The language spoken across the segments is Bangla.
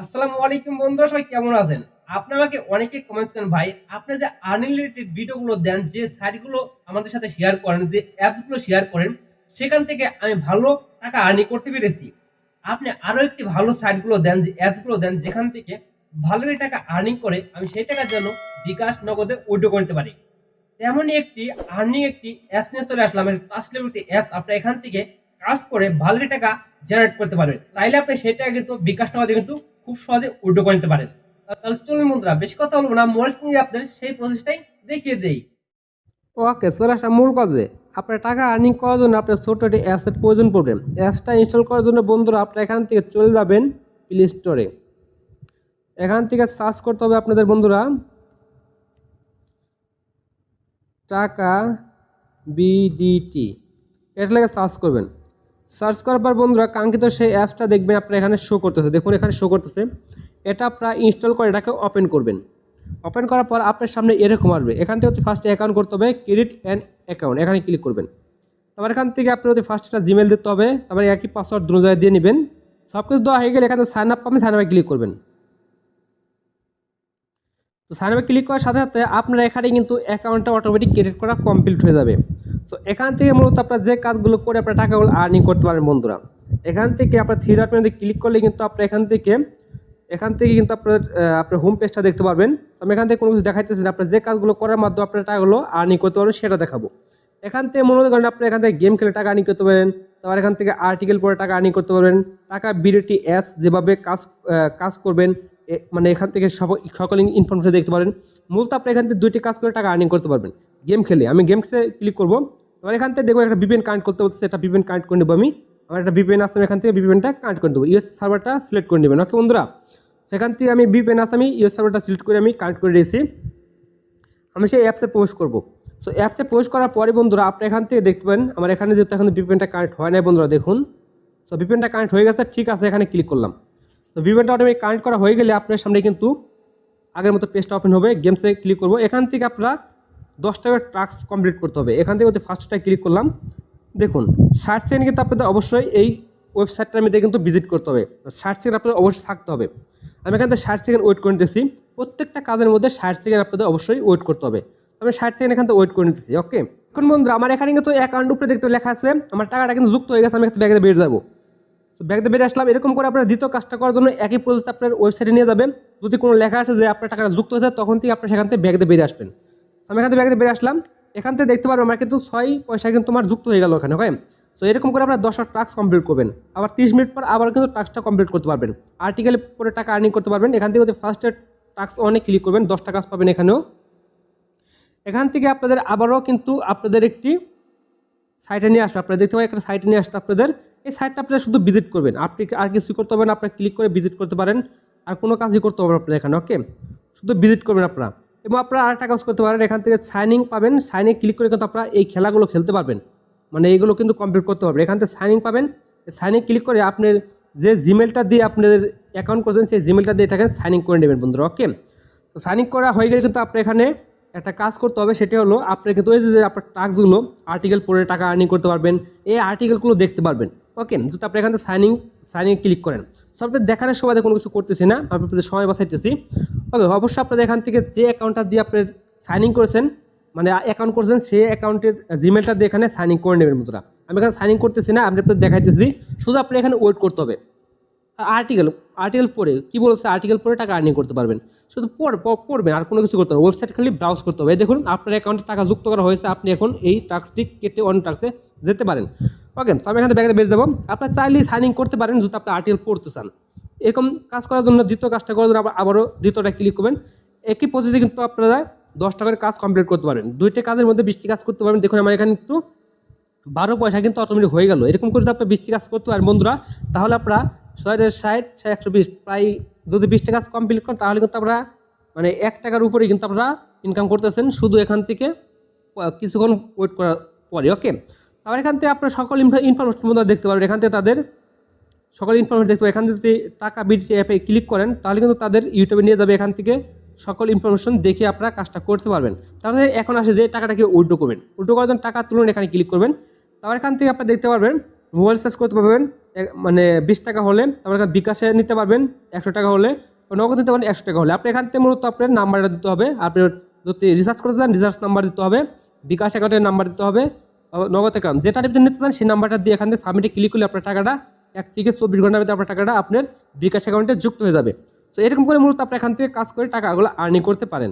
আসসালামু আলাইকুম বন্ধুরা, সবাই কেমন আছেন? আপনি আমাকে অনেকে কমেন্টস করেন, ভাই আপনি যে আর্নিং রিলেটেড ভিডিওগুলো দেন, যে সাইটগুলো আমাদের সাথে শেয়ার করেন, যে অ্যাপসগুলো শেয়ার করেন, সেখান থেকে আমি ভালো টাকা আর্নিং করতে পেরেছি। আপনি আরো একটি ভালো সাইটগুলো দেন, যে অ্যাপসগুলো দেন, যেখান থেকে ভালোই টাকা আর্নিং করে আমি সেই টাকার জন্য বিকাশ নগদে উইথড্র করতে পারি। তেমনই একটি আর্নিং একটি অ্যাপস নিয়ে চলে আসলাম, ট্রাস্টেবল একটি অ্যাপ। আপনি এখান থেকে কাজ করে ভালোই টাকা জেনারেট করতে পারবেন। চাইলে আপনি সেটা কিন্তু বিকাশ নগদে কিন্তু খুব সহজে উইথড্র করে নিতে পারেন। তাহলে চলুন বন্ধুরা, বেশি কথা বলবো না, মোবাইল নিয়ে আপনাদের সেই প্রসেসটাই দেখিয়ে দেই। ওকে, চলে আসা মূল কাজে। আপনার টাকা আর্নিং করার জন্য আপনার ছোট একটি অ্যাপসের প্রয়োজন পড়বে। অ্যাপসটা ইনস্টল করার জন্য বন্ধুরা আপনারা এখান থেকে চলে যাবেন প্লে স্টোরে। এখান থেকে সার্চ করতে হবে আপনাদের বন্ধুরা টাকা বিডিটি, এটা লেগে সার্চ করবেন। সার্চ করার পর বন্ধুরা কাঙ্ক্ষিত সেই অ্যাপসটা দেখবেন আপনার এখানে শো করতেছে। দেখুন এখানে শো করতেছে। এটা আপনারা ইনস্টল করে এটাকে ওপেন করবেন। ওপেন করার পর আপনার সামনে এরকম আসবে। এখান থেকে ফার্স্টে অ্যাকাউন্ট করতে হবে, ক্রেডিট অ্যান্ড অ্যাকাউন্ট, এখানে ক্লিক করবেন। তারপর এখান থেকে আপনার ফার্স্ট একটা জিমেল দিতে হবে, তারপরে একই পাসওয়ার্ড দুটো জায়গায় দিয়ে নেবেন। সব কিছু দেওয়া হয়ে গেলে এখানে সাইন আপ পাবেন, সাইন আপে ক্লিক করবেন। তো সাইন আপে ক্লিক করার সাথে সাথে আপনার এখানে কিন্তু অ্যাকাউন্টটা অটোমেটিক ক্রেডিট করা কমপ্লিট হয়ে যাবে। সো এখান থেকে মূলত আপনার যে কাজগুলো করে আপনার টাকাগুলো আর্নিং করতে পারেন বন্ধুরা। এখান থেকে আপনার থ্রি ডট মেনুতে ক্লিক করলে কিন্তু আপনার এখান থেকে কিন্তু আপনার হোম পেজটা দেখতে পারবেন। আমি এখান থেকে কোনো কিছু দেখাইতেছি না, আপনার যে কাজগুলো করার মাধ্যমে আপনার টাকাগুলো আর্নিং করতে পারবেন সেটা দেখাবো। এখান থেকে মনে করেন আপনি এখান থেকে গেম খেলে টাকা আর্নিং করতে পারেন। তারপর এখান থেকে আর্টিকেল পড়ে টাকা আর্নিং করতে পারবেন। টাকা বিডিটি অ্যাস যেভাবে কাজ করবেন, মানে এখান থেকে সকল ইনফরমেশন দেখতে পারেন। মূলত আপনি এখান থেকে দুইটি কাজ করে টাকা আর্নিং করতে পারবেন গেম খেলে। আমি গেম খেলে ক্লিক করবো। এবার এখান থেকে দেখবো একটা ভিপিএন কানেক্ট করতে বলছে, এটা ভিপিএন কানেক্ট করে নেবো। আমার একটা ভিপিএন আছে, এখান থেকে ভিপিএনটা কানেক্ট করে দেবো। ইউএস সার্ভারটা সিলেক্ট করে নেবেন। ওকে বন্ধুরা, সেখান থেকে আমি ভিপিএন আছে, আমি ইউএস সার্ভারটা সিলেক্ট করে আমি কানেক্ট করে দিয়েছি। আমি সেই অ্যাপসে পোস্ট করবো। সো অ্যাপসে পোস্ট করার পরে বন্ধুরা আপনি এখান থেকে দেখতে পাবেন আমার এখানে যেহেতু এখন ভিপিএনটা কানেক্ট হয় নাই বন্ধুরা, দেখুন। সো ভিপিএনটা কানেক্ট হয়ে গেছে, ঠিক আছে, এখানে ক্লিক করলাম। তো ভিপিএনটা অটোমেটিক কানেক্ট করা হয়ে গেলে আপনার সামনে কিন্তু আগের মতো পেজটা ওপেন হবে। গেমসে ক্লিক করবো। এখান থেকে আপনারা 10টা টাস্ক কমপ্লিট করতে হবে। এখান থেকে ফার্স্টটা ক্লিক করলাম। দেখুন 60 সেকেন্ড কিন্তু আপনাদের অবশ্যই এই ওয়েবসাইটটার মধ্যে কিন্তু ভিজিট করতে হবে। 60 সেকেন্ড আপনাদের অবশ্যই থাকতে হবে। আমি এখান থেকে 60 সেকেন্ড ওয়েট করে নিতেছি। প্রত্যেকটা কাজের মধ্যে 60 সেকেন্ড আপনাদের অবশ্যই ওয়েট করতে হবে। আমি 60 সেকেন্ড এখান থেকে ওয়েট করে নিতেছি। ওকে, এখন বন্ধুরা আমার এখানে কিন্তু অ্যাকাউন্ট উপরে দেখতে লেখা আছে আমার টাকাটা কিন্তু যুক্ত হয়ে গেছে। আমি একটা ব্যাগে বেরিয়ে যাবো। তো ব্যাগতে বেরিয়ে আসলাম। এরকম করে আপনার দ্বিতীয় কাজটা করার জন্য একই প্রসেস আপনার ওয়েবসাইটে নিয়ে যাবেন। যদি কোনো লেখা আছে যে আপনার টাকাটা যুক্ত হয়েছে, তখন থেকে আপনার সেখান থেকে ব্যাগতে বেরিয়ে আসবেন। আমি এখান থেকে ব্যাগতে বেরিয়ে আসলাম। এখান থেকে দেখতে পারবেন আমার কিন্তু 6 পয়সা কিন্তু তোমার যুক্ত হয়ে গেল ওখানে। ওকে, তো এরকম করে আপনার 10টা টাস্ক কমপ্লিট করবেন। আবার 30 মিনিট পর আবার কিন্তু টাস্কটা কমপ্লিট করতে পারবেন। আর্টিকেল পরে টাকা আর্নিং করতে পারবেন। এখান থেকে ফার্স্টের টাস্ক অনেক ক্লিক করবেন, 10টা কাজ পাবেন এখানেও। এখান থেকে আপনাদের আবারও কিন্তু আপনাদের একটি সাইটে নিয়ে আসবে। আপনারা দেখতে পাবেন একটা সাইটে নিয়ে আসতে আপনাদের। এই সাইটটা আপনারা শুধু ভিজিট করবেন, আপনি আর কিছু করতে হবে না। আপনারা ক্লিক করে ভিজিট করতে পারেন, আর কোনো কাজই করতে হবে না আপনাদের এখানে। ওকে, শুধু ভিজিট করবেন আপনারা। এবং আপনারা আরেকটা কাজ করতে পারেন, এখান থেকে সাইনিং পাবেন। সাইনিং ক্লিক করে কিন্তু আপনারা এই খেলাগুলো খেলতে পারবেন, মানে এইগুলো কিন্তু কমপ্লিট করতে পারবেন। এখান থেকে সাইনিং পাবেন। সাইনিং ক্লিক করে আপনার যে জিমেলটা দিয়ে আপনাদের অ্যাকাউন্ট করছেন সেই জিমেলটা দিয়ে এটাকে সাইনিং করে নেবেন বন্ধুরা। ওকে, তো সাইনিং করা হয়ে গেলে কিন্তু আপনার এখানে একটা কাজ করতে হবে। সেটা হলো আপনার কিন্তু ওই যে আপনার টাস্কগুলো আর্টিকেল পড়ে টাকা আর্নিং করতে পারবেন, এই আর্টিকেলগুলো দেখতে পারবেন। ওকে, যদি আপনি এখান থেকে সাইনিং ক্লিক করেন। সো আপনাদের দেখানোর সময় কোনো কিছু করতেছি না, আপনাদের সময় বাঁচাইতেছি। ওকে, অবশ্যই আপনাদের এখান থেকে যে অ্যাকাউন্টটা দিয়ে আপনার সাইনিং করেছেন, মানে অ্যাকাউন্ট করেছেন, সেই অ্যাকাউন্টের জিমেলটা দিয়ে এখানে সাইনিং করে নেবেন বন্ধুরা। আমি এখানে সাইনিং করতেছি না, আমি আপনাদের দেখাইতেছি। শুধু আপনি এখানে ওয়েট করতে হবে। আর্টিকেল পড়ে কি বলছে, আর্টিকেল পড়ে টাকা আর্নিং করতে পারবেন। শুধু পড়বেন, আর কোনো কিছু করতে হবে। ওয়েবসাইট খালি ব্রাউজ করতে হবে। দেখুন আপনার অ্যাকাউন্টে টাকা যুক্ত করা হয়েছে, আপনি এখন এই টাস্কটি কেটে অন্য টাস্কে যেতে পারেন। ওকে, তো আমি এখানে ব্যাগে বেরিয়ে যাবো। আপনার চাইলেই সাইনিং করতে পারেন যদি আপনি আর্টিকেল পড়তে চান। এরকম কাজ করার জন্য দ্বিতীয় কাজটা করার জন্য আবারও দ্বিতীয়টা ক্লিক করবেন। একই প্রসেসে কিন্তু আপনারা 10টা করে কাজ কমপ্লিট করতে পারেন। 2টি কাজের মধ্যে 20টি কাজ করতে পারবেন। দেখুন আমার এখানে কিন্তু 12 পয়সা কিন্তু অটোমেটিক হয়ে গেল। এরকম করে যদি আপনি 20টি কাজ করতে পারেন বন্ধুরা, তাহলে আপনারা 660 120 প্রায় যদি 20টি কাজ কমপ্লিট করেন, তাহলে কিন্তু আপনারা মানে 1 টাকার উপরেই কিন্তু আপনারা ইনকাম করতেছেন শুধু এখান থেকে কিছুক্ষণ ওয়েট করার পরে। ওকে, তারপর এখান থেকে আপনার সকল ইনফরমেশন বন্ধুরা দেখতে পারবেন। এখান থেকে তাদের সকল ইনফরমেশন দেখতে পাবেন। এখান থেকে যদি টাকা বিডিটি অ্যাপে ক্লিক করেন, তাহলে কিন্তু তাদের ইউটিউবে নিয়ে যাবে। এখান থেকে সকল ইনফরমেশন দেখে আপনারা কাজটা করতে পারবেন। তাহলে এখন আসে যে টাকাটাকে উইথড্র করবেন। উইথড্র করার জন্য টাকা তুলুন, এখানে ক্লিক করবেন। তারপর এখান থেকে আপনারা দেখতে পারবেন মোবাইল রিচার্জ করতে পারবেন মানে 20 টাকা হলে, তারপরে বিকাশে নিতে পারবেন 100 টাকা হলে, নগদ নিতে পারেন 100 টাকা হলে। আপনি এখান থেকে মূলত আপনার নাম্বারটা দিতে হবে, আপনি যদি রিচার্জ করতে চান রিচার্জ নাম্বার দিতে হবে, বিকাশ অ্যাকাউন্টের নাম্বার দিতে হবে, নগদ অ্যাকাউন্ট যেটা আপনি নিতে চান সেই নাম্বারটা দিয়ে এখান থেকে সাবমিটে ক্লিক করলে আপনার টাকাটা 1 থেকে 24 ঘন্টার ভিতরে আপনার টাকাটা আপনার বিকাশ অ্যাকাউন্টে যুক্ত হয়ে যাবে। তো এরকম করে মূলত আপনি এখান থেকে কাজ করে টাকাগুলো আর্নিং করতে পারেন।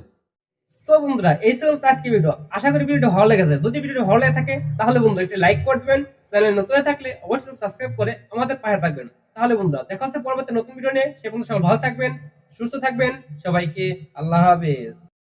সো বন্ধুরা এই ছিল আজকে ভিডিও, আশা করি ভিডিওটা ভালো লেগেছে। যদি ভিডিওটা ভালো লেগে থাকে তাহলে বন্ধুরা একটি লাইক করে দিবেন, চ্যানেল নতুন হয়ে থাকলে অবশ্যই সাবস্ক্রাইব করে আমাদের পাশে থাকবেন। তাহলে বন্ধুরা দেখা হচ্ছে পরবর্তী নতুন ভিডিও নিয়ে, সে পর্যন্ত সবাই ভালো থাকবেন, সুস্থ থাকবেন, সবাইকে আল্লাহ হাফেজ।